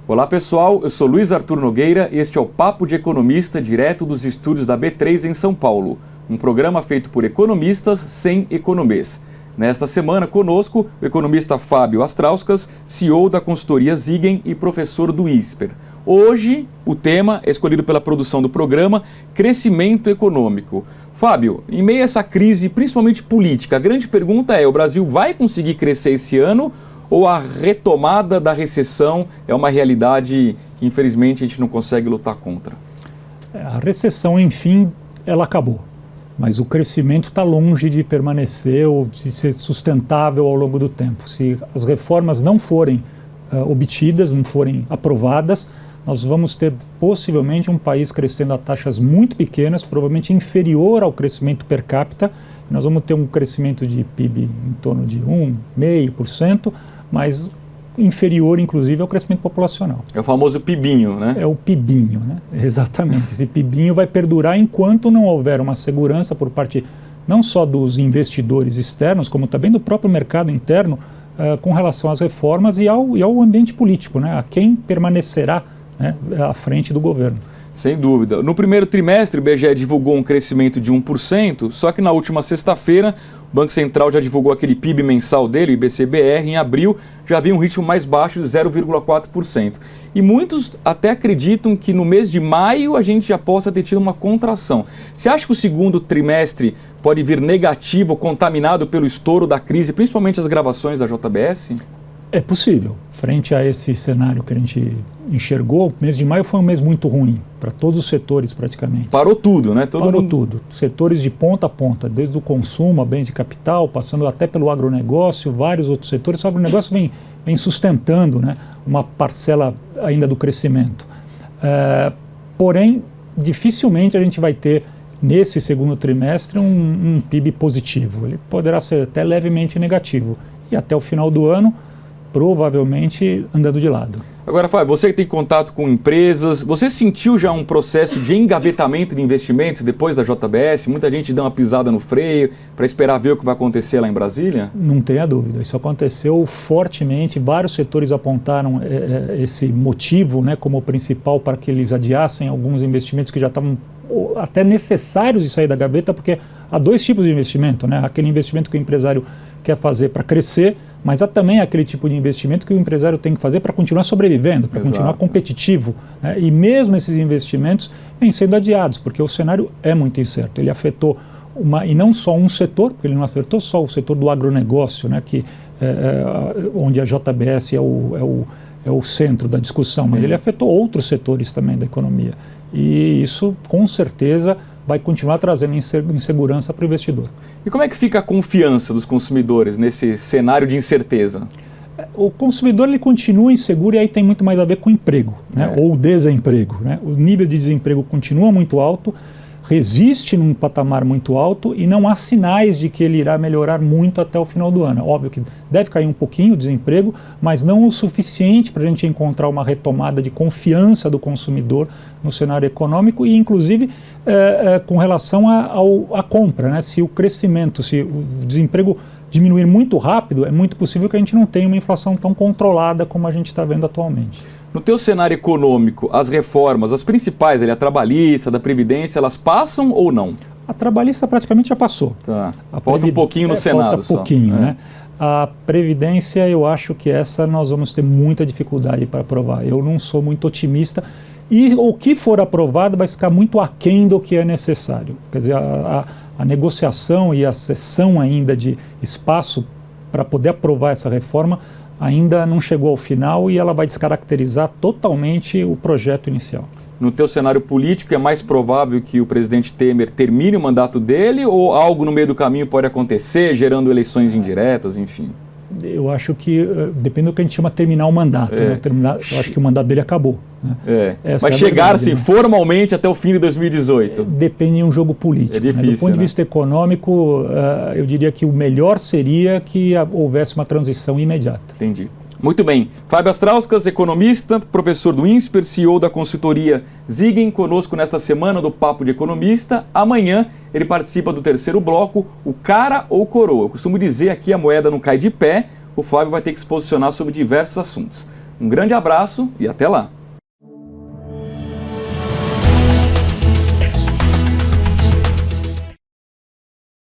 Olá pessoal, eu sou Luiz Arthur Nogueira e este é o Papo de Economista direto dos estúdios da B3 em São Paulo, um programa feito por economistas sem economês. Nesta semana conosco o economista Fábio Astrauskas, CEO da consultoria Zigen e professor do INSPER. Hoje o tema é escolhido pela produção do programa, crescimento econômico. Fábio, em meio a essa crise, principalmente política, a grande pergunta é: o Brasil vai conseguir crescer esse ano ou a retomada da recessão é uma realidade que infelizmente a gente não consegue lutar contra? A recessão, enfim, ela acabou, mas o crescimento está longe de permanecer ou de ser sustentável ao longo do tempo. Se as reformas não forem obtidas, não forem aprovadas, nós vamos ter possivelmente um país crescendo a taxas muito pequenas, provavelmente inferior ao crescimento per capita. Nós vamos ter um crescimento de PIB em torno de 1,5%, mas inferior, inclusive, ao crescimento populacional. É o famoso PIBinho, né? É o PIBinho, né? Exatamente. Esse PIBinho vai perdurar enquanto não houver uma segurança por parte não só dos investidores externos, como também do próprio mercado interno, com relação às reformas e ao ambiente político, né? A quem permanecerá, né, à frente do governo. Sem dúvida. No primeiro trimestre, o IBGE divulgou um crescimento de 1%, só que na última sexta-feira, o Banco Central já divulgou aquele PIB mensal dele, o IBC-BR, em abril, já havia um ritmo mais baixo de 0,4%. E muitos até acreditam que no mês de maio a gente já possa ter tido uma contração. Você acha que o segundo trimestre pode vir negativo, contaminado pelo estouro da crise, principalmente as gravações da JBS? É possível. Frente a esse cenário que a gente enxergou, o mês de maio foi um mês muito ruim, para todos os setores praticamente. Parou tudo, né? Parou tudo. Setores de ponta a ponta, desde o consumo a bens de capital, passando até pelo agronegócio, vários outros setores. O agronegócio vem sustentando, né, uma parcela ainda do crescimento. Porém, dificilmente a gente vai ter, nesse segundo trimestre, um PIB positivo. Ele poderá ser até levemente negativo. E até o final do ano, provavelmente andando de lado. Agora, Fábio, você que tem contato com empresas, você sentiu já um processo de engavetamento de investimentos depois da JBS? Muita gente dá uma pisada no freio para esperar ver o que vai acontecer lá em Brasília? Não tenha dúvida, isso aconteceu fortemente, vários setores apontaram esse motivo, né, como principal para que eles adiassem alguns investimentos que já estavam até necessários de sair da gaveta, porque há dois tipos de investimento, né? Aquele investimento que o empresário quer fazer para crescer, mas há também aquele tipo de investimento que o empresário tem que fazer para continuar sobrevivendo, para continuar competitivo, né? E mesmo esses investimentos vêm sendo adiados, porque o cenário é muito incerto. Ele afetou e não só um setor, porque ele não afetou só o setor do agronegócio, né, onde a JBS é o centro da discussão, Sim. Mas ele afetou outros setores também da economia. E isso, com certeza, vai continuar trazendo insegurança para o investidor. E como é que fica a confiança dos consumidores nesse cenário de incerteza? O consumidor ele continua inseguro e aí tem muito mais a ver com emprego, né? Ou desemprego, né? O nível de desemprego continua muito alto, resiste num patamar muito alto e não há sinais de que ele irá melhorar muito até o final do ano. Óbvio que deve cair um pouquinho o desemprego, mas não o suficiente para a gente encontrar uma retomada de confiança do consumidor no cenário econômico e, inclusive, com relação à compra, né? Se o crescimento, se o desemprego diminuir muito rápido, é muito possível que a gente não tenha uma inflação tão controlada como a gente está vendo atualmente. No teu cenário econômico, as reformas, as principais, a trabalhista, da Previdência, elas passam ou não? A trabalhista praticamente já passou. Tá. Falta um pouquinho no Senado. Falta pouquinho, né? A Previdência, eu acho que essa nós vamos ter muita dificuldade para aprovar. Eu não sou muito otimista. E o que for aprovado vai ficar muito aquém do que é necessário. Quer dizer, a negociação e a cessão ainda de espaço para poder aprovar essa reforma ainda não chegou ao final e ela vai descaracterizar totalmente o projeto inicial. No teu cenário político, é mais provável que o presidente Temer termine o mandato dele ou algo no meio do caminho pode acontecer, gerando eleições indiretas, enfim? Eu acho que depende do que a gente chama terminar o mandato. Né? Eu acho que o mandato dele acabou. Né? Mas chegar assim, formalmente até o fim de 2018? Depende de um jogo político. É difícil, né? Do ponto de vista econômico, eu diria que o melhor seria que houvesse uma transição imediata. Entendi. Muito bem. Fábio Astrauskas, economista, professor do INSPER, CEO da consultoria Zigen, conosco nesta semana do Papo de Economista. Amanhã ele participa do terceiro bloco, o cara ou coroa. Eu costumo dizer aqui, a moeda não cai de pé, o Fábio vai ter que se posicionar sobre diversos assuntos. Um grande abraço e até lá!